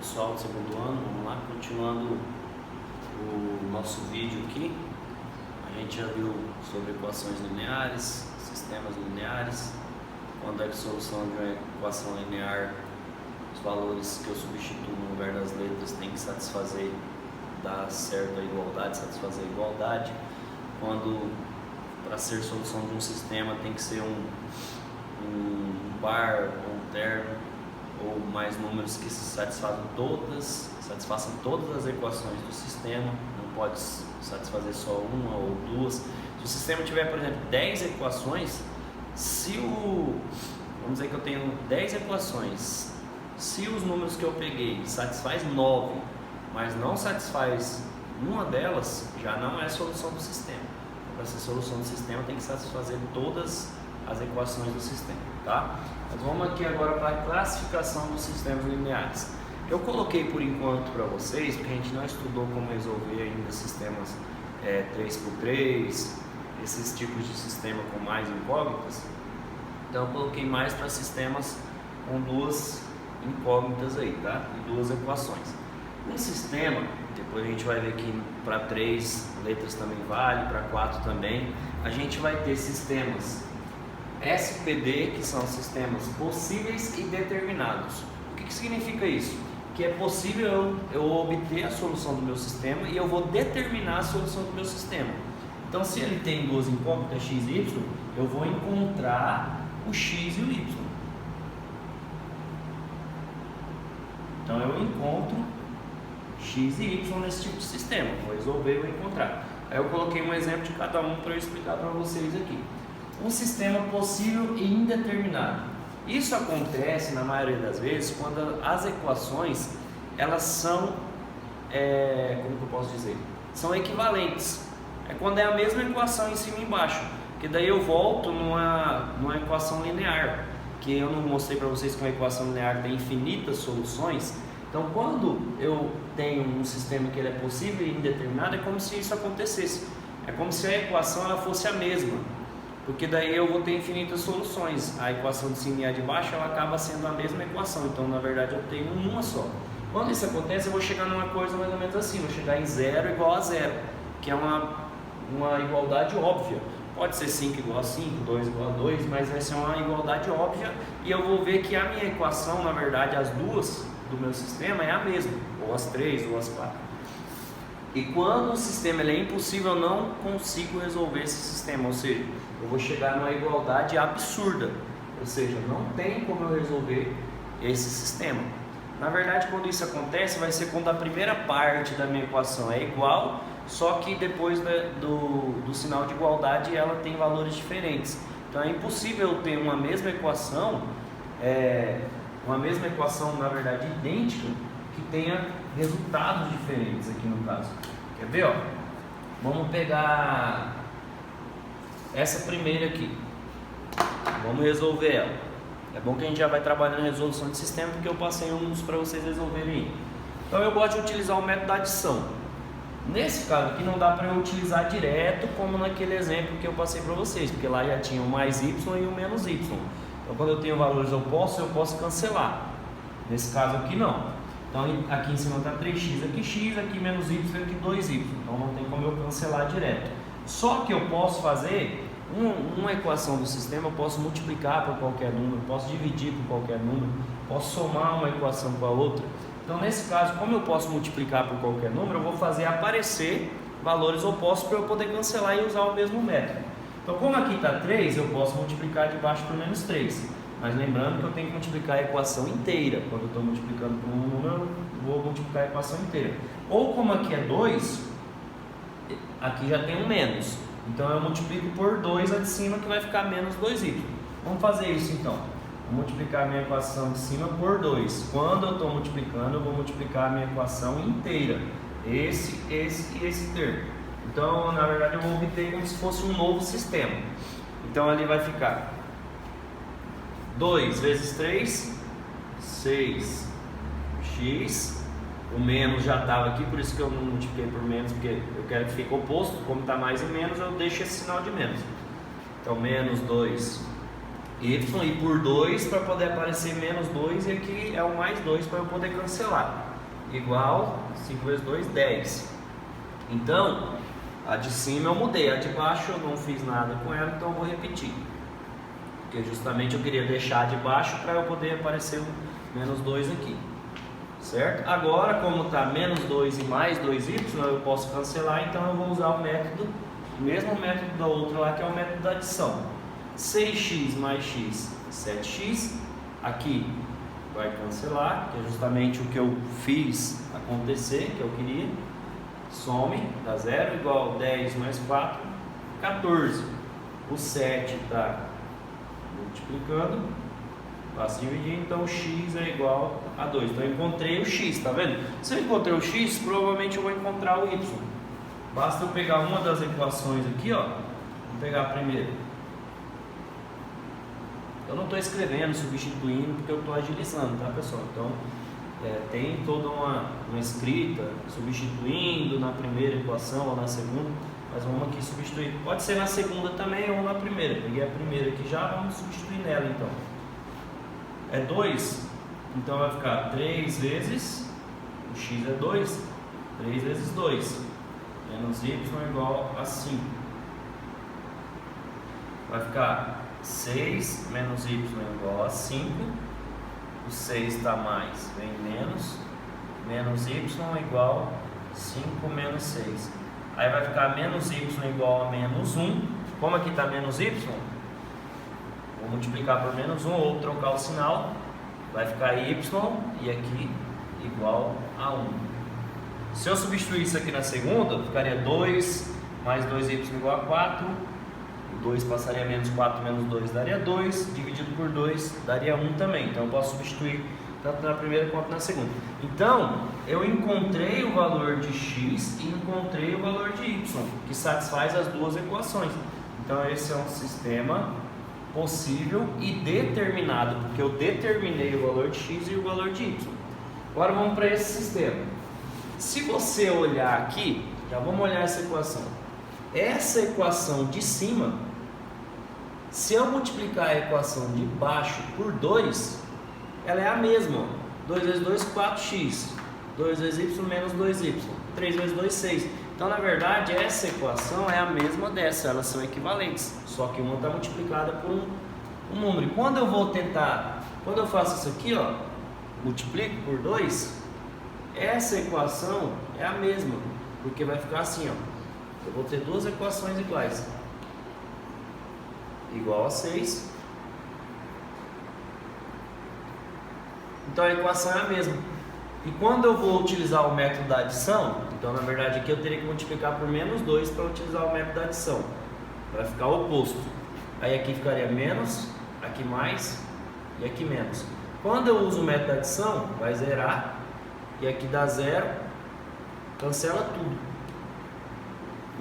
pessoal do segundo ano, vamos lá, continuando o nosso vídeo aqui. A gente já viu sobre equações lineares, sistemas lineares, quando é que a solução de uma equação linear, os valores que eu substituo no lugar das letras tem que satisfazer, dar certo a igualdade, satisfazer a igualdade, quando para ser solução de um sistema tem que ser um par ou um termo, ou mais números que satisfaçam todas as equações do sistema, não pode satisfazer só uma ou duas. Se o sistema tiver, por exemplo, 10 equações, vamos dizer que eu tenho 10 equações, se os números que eu peguei satisfaz 9, mas não satisfaz uma delas, já não é a solução do sistema. Para ser solução do sistema tem que satisfazer todas as equações do sistema, tá? Mas vamos aqui agora para a classificação dos sistemas lineares. Eu coloquei por enquanto para vocês, porque a gente não estudou como resolver ainda sistemas 3x3, esses tipos de sistema com mais incógnitas. Então eu coloquei mais para sistemas com duas incógnitas aí, tá? E duas equações. Um sistema, depois a gente vai ver que para 3 letras também vale, para 4 também. A gente vai ter sistemas SPD, que são sistemas possíveis e determinados. O que significa isso? Que é possível eu obter a solução do meu sistema e eu vou determinar a solução do meu sistema. Então, se ele tem duas incógnitas x e y, eu vou encontrar o x e o y. Então, eu encontro x e y nesse tipo de sistema. Vou resolver e vou encontrar. Aí eu coloquei um exemplo de cada um para eu explicar para vocês aqui. Um sistema possível e indeterminado. Isso acontece na maioria das vezes quando as equações elas são, como que eu posso dizer? São equivalentes. É quando é a mesma equação em cima e embaixo. Que daí eu volto numa equação linear. Que eu não mostrei para vocês que uma equação linear tem infinitas soluções. Então, quando eu tenho um sistema que ele é possível e indeterminado, é como se isso acontecesse. É como se a equação ela fosse a mesma. Porque daí eu vou ter infinitas soluções. A equação de cima e a de baixo ela acaba sendo a mesma equação. Então, na verdade, eu tenho uma só. Quando isso acontece, eu vou chegar numa coisa mais ou menos assim. Vou chegar em 0 igual a 0. Que é uma igualdade óbvia. Pode ser 5 igual a 5, 2 igual a 2, mas vai ser uma igualdade óbvia. E eu vou ver que a minha equação, na verdade, as duas do meu sistema é a mesma. Ou as 3, ou as 4. E quando o sistema ele é impossível, eu não consigo resolver esse sistema. Ou seja, eu vou chegar numa igualdade absurda. Ou seja, não tem como eu resolver esse sistema. Na verdade, quando isso acontece, vai ser quando a primeira parte da minha equação é igual, só que depois do sinal de igualdade ela tem valores diferentes. Então é impossível eu ter uma mesma equação, na verdade idêntica, que tenha resultados diferentes aqui no caso. Quer ver? Ó? Vamos pegar essa primeira aqui. Vamos resolver ela. É bom que a gente já vai trabalhando em resolução de sistema, porque eu passei uns para vocês resolverem. Então eu gosto de utilizar o método da adição. Nesse caso aqui não dá para eu utilizar direto como naquele exemplo que eu passei para vocês, porque lá já tinha o mais y e o menos y. Então quando eu tenho valores opostos, eu posso cancelar. Nesse caso aqui não. Então aqui em cima está 3x, aqui x, aqui menos y, aqui 2y. Então não tem como eu cancelar direto. Só que eu posso fazer uma equação do sistema, eu posso multiplicar por qualquer número, posso dividir por qualquer número, posso somar uma equação com a outra. Então nesse caso, como eu posso multiplicar por qualquer número, eu vou fazer aparecer valores opostos para eu poder cancelar e usar o mesmo método. Então como aqui está 3, eu posso multiplicar de baixo por menos 3. Mas lembrando que eu tenho que multiplicar a equação inteira. Quando eu estou multiplicando por um número, eu vou multiplicar a equação inteira. Ou como aqui é 2, aqui já tem um menos. Então eu multiplico por 2 a de cima, que vai ficar menos 2y. Vamos fazer isso então. Vou multiplicar a minha equação de cima por 2. Quando eu estou multiplicando, eu vou multiplicar a minha equação inteira. Esse e esse termo. Então, na verdade, eu vou obter como se fosse um novo sistema. Então ali vai ficar 2 vezes 3, 6x. O menos já estava aqui, por isso que eu não multipliquei por menos, porque eu quero que fique oposto. Como está mais e menos, eu deixo esse sinal de menos. Então, menos 2y e por 2 para poder aparecer menos 2, e aqui é o mais 2 para eu poder cancelar. igual 5 vezes 2, 10. Então, a de cima eu mudei, a de baixo eu não fiz nada com ela, então eu vou repetir. Porque justamente eu queria deixar de baixo para eu poder aparecer o menos 2 aqui. Certo? Agora, como está menos 2 e mais 2y, eu posso cancelar, então eu vou usar o método, o mesmo método da outra lá, que é o método da adição. 6x mais x, 7x. Aqui vai cancelar, que é justamente o que eu fiz acontecer, que eu queria. Some, dá 0, igual 10 mais 4, 14. O 7 está multiplicando, passo dividir, então o x é igual a 2. Então eu encontrei o x, tá vendo? Se eu encontrei o x, provavelmente eu vou encontrar o y. Basta eu pegar uma das equações aqui, ó. Vou pegar a primeira. Eu não estou escrevendo, substituindo, porque eu estou agilizando, tá, pessoal? Então, tem toda uma escrita, substituindo na primeira equação ou na segunda, mas vamos aqui substituir. Pode ser na segunda também ou na primeira. Peguei a primeira aqui já, vamos substituir nela, então. É 2, então vai ficar 3 vezes, o x é 2, 3 vezes 2, menos y igual a 5. Vai ficar 6 menos y igual a 5, o 6 está mais, vem menos y igual a 5 menos 6. Aí vai ficar menos y igual a menos 1, como aqui está menos y, vou multiplicar por menos 1 ou trocar o sinal, vai ficar y e aqui igual a 1. Se eu substituir isso aqui na segunda, ficaria 2 mais 2y igual a 4, 2 passaria menos 4 menos 2 daria 2, dividido por 2 daria 1 também. Então eu posso substituir tanto na primeira quanto na segunda. Então eu encontrei o valor de x e encontrei o valor de y, que satisfaz as duas equações. Então esse é um sistema possível e determinado, porque eu determinei o valor de x e o valor de y. Agora vamos para esse sistema. Se você olhar aqui, já vamos olhar essa equação. Essa equação de cima, se eu multiplicar a equação de baixo por 2, ela é a mesma. 2 vezes 2, 4x. 2 vezes y menos 2y. 3 vezes 2, 6. Então, na verdade, essa equação é a mesma dessa, elas são equivalentes, só que uma está multiplicada por um número. E quando eu vou tentar, quando eu faço isso aqui, ó, multiplico por 2, essa equação é a mesma, porque vai ficar assim, ó, eu vou ter duas equações iguais, igual a 6, então a equação é a mesma. E quando eu vou utilizar o método da adição, então na verdade aqui eu teria que multiplicar por menos 2 para utilizar o método da adição, para ficar o oposto. Aí aqui ficaria menos, aqui mais e aqui menos. Quando eu uso o método da adição, vai zerar e aqui dá 0, cancela tudo.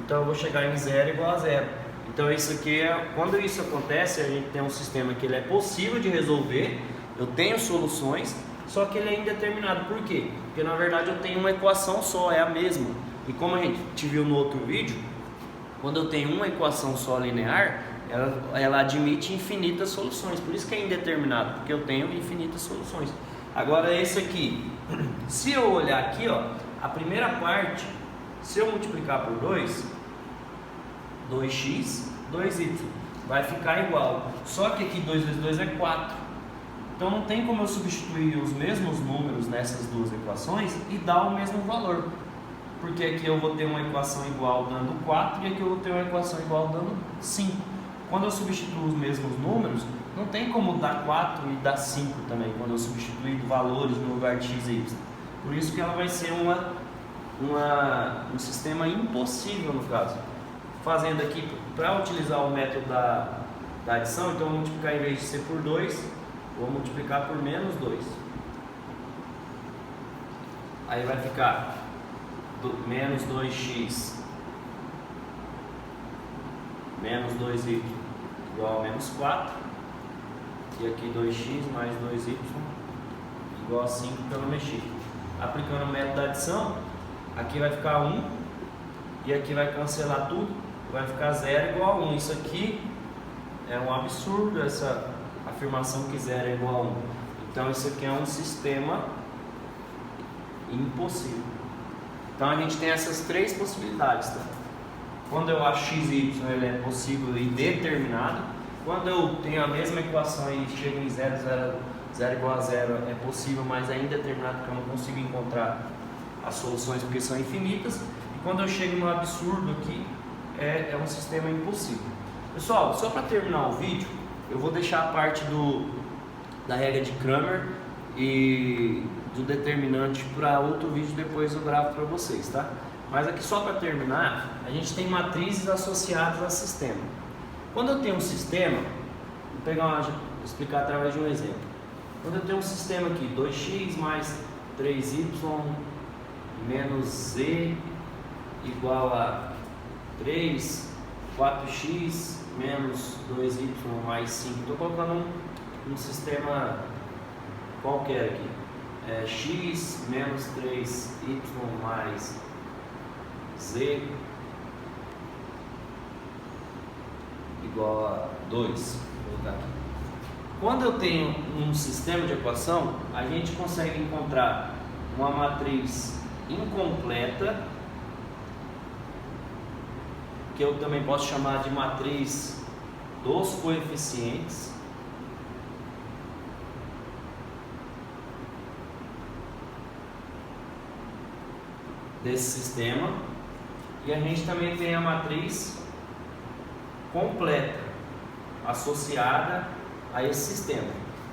Então eu vou chegar em 0 igual a 0. Então isso aqui quando isso acontece, a gente tem um sistema que ele é possível de resolver, eu tenho soluções, só que ele é indeterminado. Por quê? Porque na verdade eu tenho uma equação só, é a mesma. E como a gente viu no outro vídeo, quando eu tenho uma equação só linear, ela admite infinitas soluções. Por isso que é indeterminado, porque eu tenho infinitas soluções. Agora esse aqui, se eu olhar aqui, ó, a primeira parte, se eu multiplicar por 2, 2x, 2y, vai ficar igual. Só que aqui 2 vezes 2 é 4. Então não tem como eu substituir os mesmos números nessas duas equações e dar o mesmo valor. Porque aqui eu vou ter uma equação igual dando 4 e aqui eu vou ter uma equação igual dando 5. Quando eu substituo os mesmos números, não tem como dar 4 e dar 5 também, quando eu substituir valores no lugar de x e y. Por isso que ela vai ser um sistema impossível no caso. Fazendo aqui, para utilizar o método da adição, então eu vou multiplicar em vez de ser por 2, vou multiplicar por menos 2. Aí vai ficar menos 2x menos 2y igual a menos 4. E aqui 2x mais 2y igual a 5 que eu não mexi. Aplicando o método da adição, aqui vai ficar 1 e aqui vai cancelar tudo, vai ficar 0 igual a 1. Isso aqui é um absurdo, essa afirmação que 0 é igual a 1. Então isso aqui é um sistema impossível. Então a gente tem essas três possibilidades, tá? Quando eu acho x e y ele é possível e determinado, quando eu tenho a mesma equação e chego em 0 igual a 0 é possível, mas é indeterminado porque eu não consigo encontrar as soluções porque são infinitas, e quando eu chego no absurdo aqui é um sistema impossível. Pessoal, só para terminar o vídeo, eu vou deixar a parte da regra de Cramer e do determinante para outro vídeo, depois eu gravo para vocês, tá? Mas aqui só para terminar, a gente tem matrizes associadas a sistema. Quando eu tenho um sistema, vou explicar através de um exemplo. Quando eu tenho um sistema aqui, 2x mais 3y menos z igual a 3, 4x menos 2y mais 5. Estou colocando um sistema qualquer aqui. X menos 3y mais z igual a 2. Vou colocar aqui. Quando eu tenho um sistema de equação, a gente consegue encontrar uma matriz incompleta, que eu também posso chamar de matriz dos coeficientes, desse sistema, e a gente também tem a matriz completa associada a esse sistema.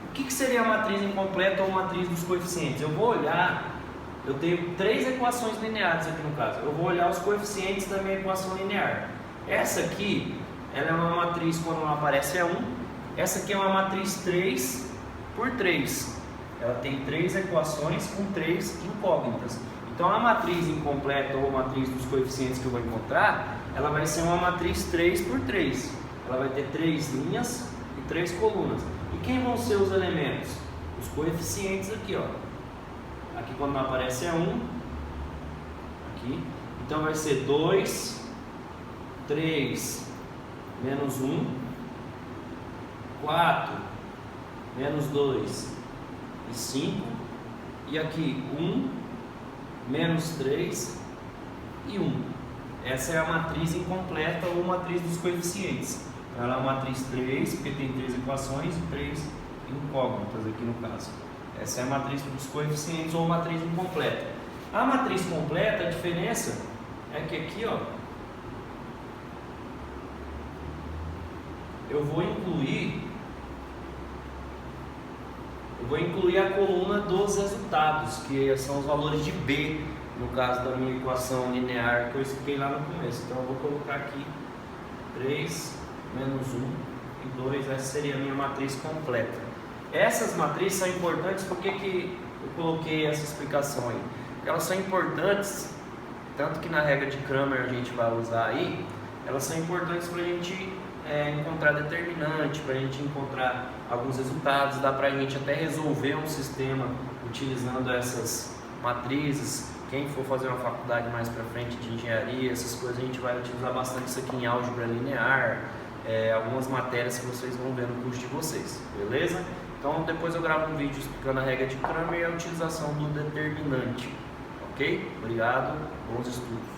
O que seria a matriz incompleta ou matriz dos coeficientes? Eu vou olhar, eu tenho três equações lineares aqui no caso, eu vou olhar os coeficientes da minha equação linear. Essa aqui, ela é uma matriz quando ela aparece é 1, essa aqui é uma matriz 3 por 3, ela tem três equações com três incógnitas. Então a matriz incompleta ou matriz dos coeficientes que eu vou encontrar, ela vai ser uma matriz 3 por 3, ela vai ter três linhas e três colunas. E quem vão ser os elementos? Os coeficientes aqui, ó. Aqui quando não aparece é 1, aqui. Então vai ser 2, 3, menos 1, 4, menos 2 e 5. E aqui 1, menos 3 e 1. Essa é a matriz incompleta ou matriz dos coeficientes. Ela é uma matriz 3, porque tem três equações e três incógnitas aqui no caso. Essa é a matriz dos coeficientes ou matriz incompleta. A matriz completa, a diferença é que aqui, ó, eu vou incluir a coluna dos resultados, que são os valores de B, no caso da minha equação linear que eu expliquei lá no começo. Então eu vou colocar aqui 3, menos 1 e 2, essa seria a minha matriz completa. Essas matrizes são importantes, porque que eu coloquei essa explicação aí? Porque elas são importantes, tanto que na regra de Cramer a gente vai usar aí, elas são importantes para a gente encontrar determinante, para a gente encontrar alguns resultados, dá para a gente até resolver um sistema utilizando essas matrizes. Quem for fazer uma faculdade mais para frente de engenharia, essas coisas, a gente vai utilizar bastante isso aqui em álgebra linear, algumas matérias que vocês vão ver no curso de vocês, beleza? Então depois eu gravo um vídeo explicando a regra de Cramer e a utilização do determinante, ok? Obrigado, bons estudos.